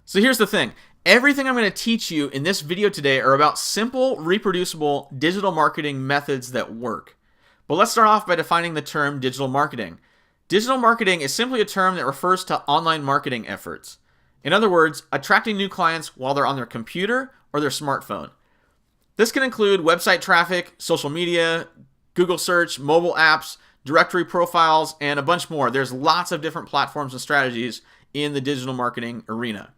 So here's the thing. Everything I'm going to teach you in this video today are about simple, reproducible digital marketing methods that work. But let's start off by defining the term digital marketing. Digital marketing is simply a term that refers to online marketing efforts. In other words, attracting new clients while they're on their computer or their smartphone. This can include website traffic, social media, Google search, mobile apps, directory profiles, and a bunch more. There's lots of different platforms and strategies in the digital marketing arena.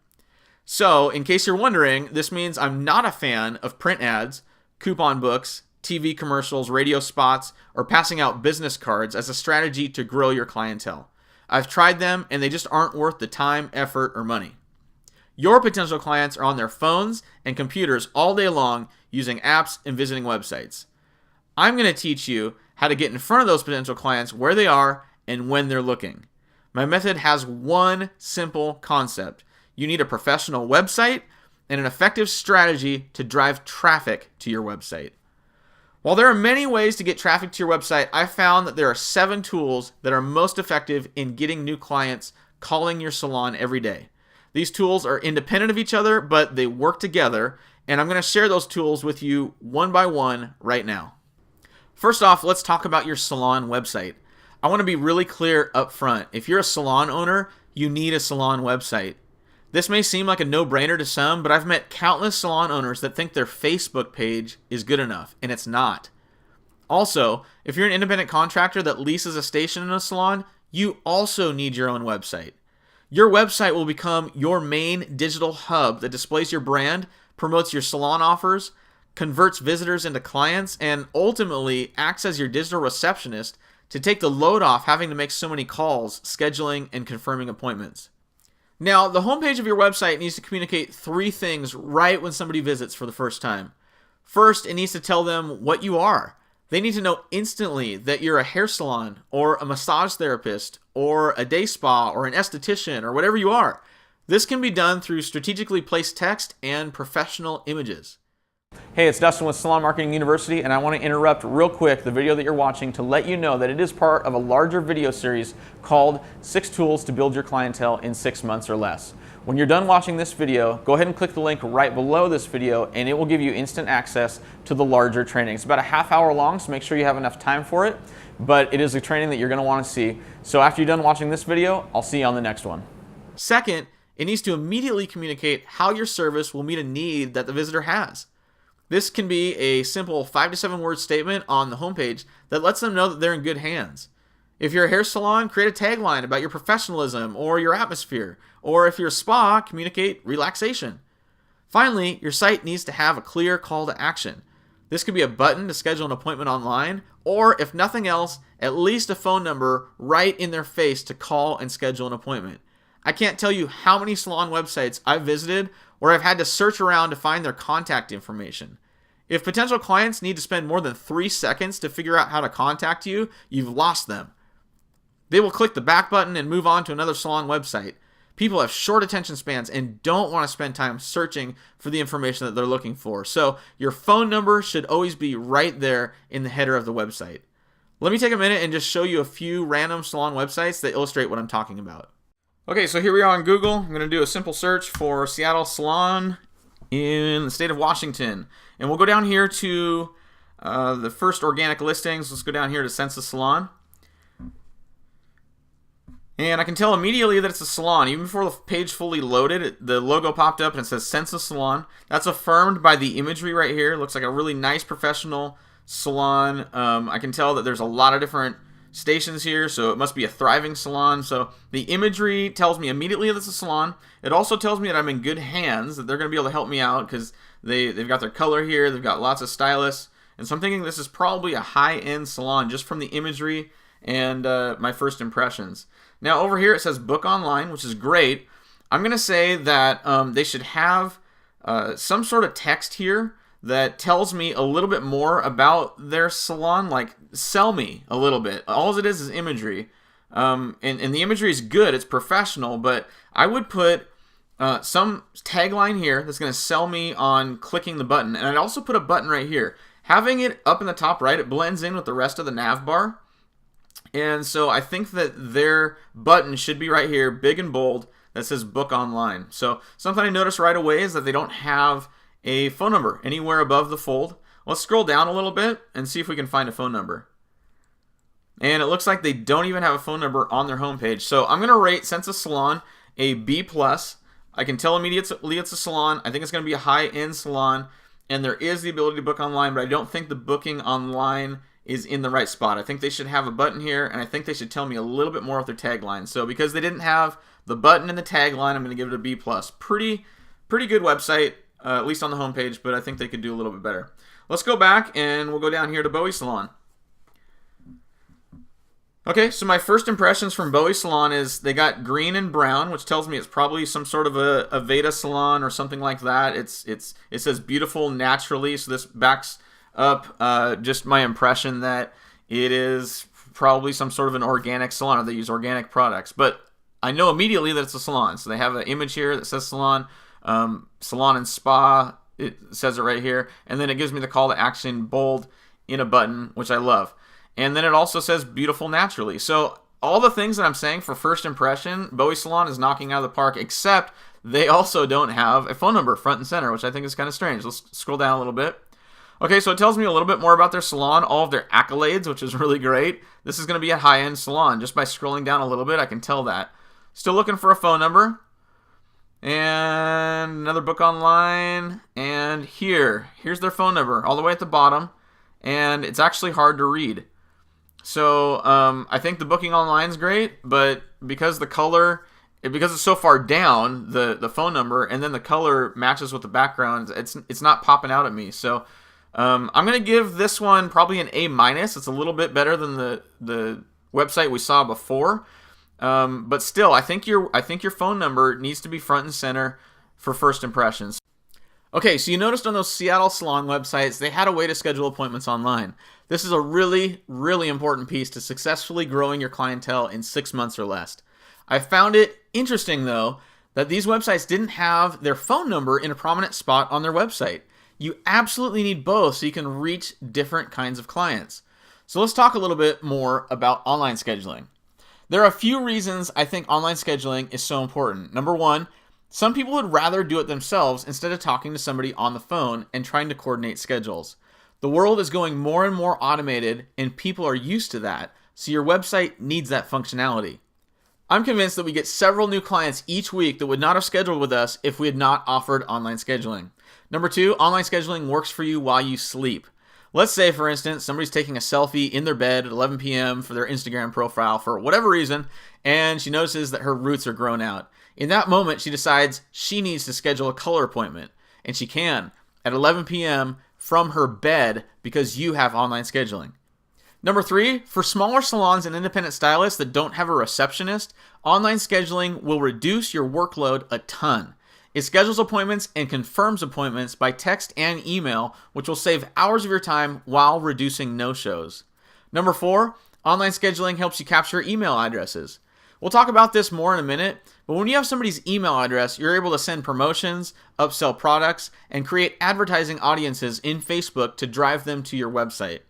So, in case you're wondering, this means I'm not a fan of print ads, coupon books, TV commercials, radio spots, or passing out business cards as a strategy to grow your clientele. I've tried them and they just aren't worth the time, effort, or money. Your potential clients are on their phones and computers all day long using apps and visiting websites. I'm going to teach you how to get in front of those potential clients where they are and when they're looking. My method has one simple concept. You need a professional website and an effective strategy to drive traffic to your website. While there are many ways to get traffic to your website, I found that there are 7 tools that are most effective in getting new clients calling your salon every day. These tools are independent of each other, but they work together, and I'm going to share those tools with you one by one right now. First off, let's talk about your salon website. I want to be really clear up front. If you're a salon owner, you need a salon website. This may seem like a no-brainer to some, but I've met countless salon owners that think their Facebook page is good enough, and it's not. Also, if you're an independent contractor that leases a station in a salon, you also need your own website. Your website will become your main digital hub that displays your brand, promotes your salon offers, converts visitors into clients, and ultimately acts as your digital receptionist to take the load off having to make so many calls, scheduling, and confirming appointments. Now, the homepage of your website needs to communicate 3 things right when somebody visits for the first time. First, it needs to tell them what you are. They need to know instantly that you're a hair salon or a massage therapist or a day spa or an esthetician or whatever you are. This can be done through strategically placed text and professional images. Hey, it's Dustin with Salon Marketing University, and I want to interrupt real quick the video that you're watching to let you know that it is part of a larger video series called 6 Tools to Build Your Clientele in 6 Months or Less. When you're done watching this video, go ahead and click the link right below this video, and it will give you instant access to the larger training. It's about a half hour long, so make sure you have enough time for it, but it is a training that you're going to want to see. So after you're done watching this video, I'll see you on the next one. Second, it needs to immediately communicate how your service will meet a need that the visitor has. This can be a simple 5 to 7 word statement on the homepage that lets them know that they're in good hands. If you're a hair salon, create a tagline about your professionalism or your atmosphere. Or if you're a spa, communicate relaxation. Finally, your site needs to have a clear call to action. This could be a button to schedule an appointment online, or if nothing else, at least a phone number right in their face to call and schedule an appointment. I can't tell you how many salon websites I've visited where I've had to search around to find their contact information. If potential clients need to spend more than 3 seconds to figure out how to contact you, you've lost them. They will click the back button and move on to another salon website. People have short attention spans and don't want to spend time searching for the information that they're looking for. So your phone number should always be right there in the header of the website. Let me take a minute and just show you a few random salon websites that illustrate what I'm talking about. Okay, so here we are on Google. I'm going to do a simple search for Seattle Salon in the state of Washington. And we'll go down here to the first organic listings. Let's go down here to Census Salon. And I can tell immediately that it's a salon. Even before the page fully loaded, the logo popped up and it says Census Salon. That's affirmed by the imagery right here. It looks like a really nice professional salon. I can tell that there's a lot of different stations here, so it must be a thriving salon. So the imagery tells me immediately that it's a salon. It also tells me that I'm in good hands, that they're going to be able to help me out because they've got their color here, they've got lots of stylists. And so I'm thinking this is probably a high-end salon just from the imagery and my first impressions. Now over here it says book online, which is great. I'm going to say that they should have some sort of text here that tells me a little bit more about their salon, like sell me a little bit. All it is imagery. And the imagery is good, it's professional, but I would put some tagline here that's going to sell me on clicking the button. And I'd also put a button right here. Having it up in the top right, it blends in with the rest of the nav bar. And so I think that their button should be right here, big and bold, that says book online. So something I noticed right away is that they don't have a phone number anywhere above the fold. Let's scroll down a little bit and see if we can find a phone number. And it looks like they don't even have a phone number on their homepage. So I'm going to rate Sense Salon a B+. I can tell immediately it's a salon. I think it's going to be a high-end salon. And there is the ability to book online, but I don't think the booking online is in the right spot. I think they should have a button here, and I think they should tell me a little bit more of their tagline. So because they didn't have the button and the tagline, I'm going to give it a B+. Pretty good website, at least on the homepage, but I think they could do a little bit better. Let's go back, and we'll go down here to Bowie Salon. Okay, so my first impressions from Bowie Salon is they got green and brown, which tells me it's probably some sort of a Veda salon or something like that. It says beautiful naturally, so this backs up just my impression that it is probably some sort of an organic salon, or they use organic products. But I know immediately that it's a salon. So they have an image here that says salon, salon and spa. It says it right here, and then it gives me the call to action bold in a button, which I love. And then it also says beautiful naturally. So all the things that I'm saying for first impression, Bowie Salon is knocking out of the park, except they also don't have a phone number front and center, which I think is kind of strange. Let's scroll down a little bit. Okay, so it tells me a little bit more about their salon, all of their accolades, which is really great. This is going to be a high-end salon. Just by scrolling down a little bit, I can tell that. Still looking for a phone number. And another book online. And here's their phone number, all the way at the bottom. And it's actually hard to read. So I think the booking online is great, but because because it's so far down, the phone number, and then the color matches with the background, it's not popping out at me. So I'm going to give this one probably an A-. It's a little bit better than the website we saw before. But still, I think your phone number needs to be front and center for first impressions. Okay, so you noticed on those Seattle salon websites, they had a way to schedule appointments online. This is a really, really important piece to successfully growing your clientele in 6 months or less. I found it interesting, though, that these websites didn't have their phone number in a prominent spot on their website. You absolutely need both so you can reach different kinds of clients. So let's talk a little bit more about online scheduling. There are a few reasons I think online scheduling is so important. Number one, some people would rather do it themselves instead of talking to somebody on the phone and trying to coordinate schedules. The world is going more and more automated, and people are used to that, so your website needs that functionality. I'm convinced that we get several new clients each week that would not have scheduled with us if we had not offered online scheduling. Number two, online scheduling works for you while you sleep. Let's say, for instance, somebody's taking a selfie in their bed at 11 p.m. for their Instagram profile for whatever reason, and she notices that her roots are grown out. In that moment, she decides she needs to schedule a color appointment, and she can at 11 p.m. from her bed because you have online scheduling. Number three, for smaller salons and independent stylists that don't have a receptionist, online scheduling will reduce your workload a ton. It schedules appointments and confirms appointments by text and email, which will save hours of your time while reducing no-shows. Number four, online scheduling helps you capture email addresses. We'll talk about this more in a minute, but when you have somebody's email address, you're able to send promotions, upsell products, and create advertising audiences in Facebook to drive them to your website.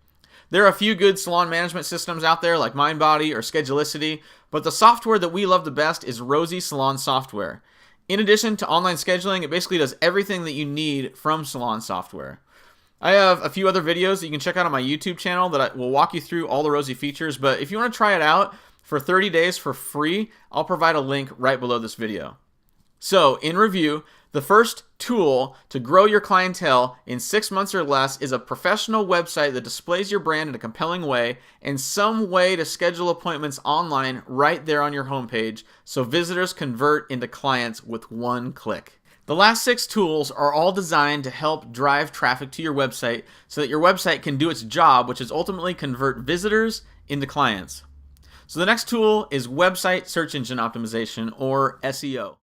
There are a few good salon management systems out there like Mindbody or Schedulicity, but the software that we love the best is Rosie Salon Software. In addition to online scheduling, it basically does everything that you need from salon software. I have a few other videos that you can check out on my YouTube channel that will walk you through all the Rosie features, but if you want to try it out for 30 days for free, I'll provide a link right below this video. So, in review, the first tool to grow your clientele in 6 months or less is a professional website that displays your brand in a compelling way and some way to schedule appointments online right there on your homepage so visitors convert into clients with one click. The last 6 tools are all designed to help drive traffic to your website so that your website can do its job, which is ultimately convert visitors into clients. So the next tool is website search engine optimization, or SEO.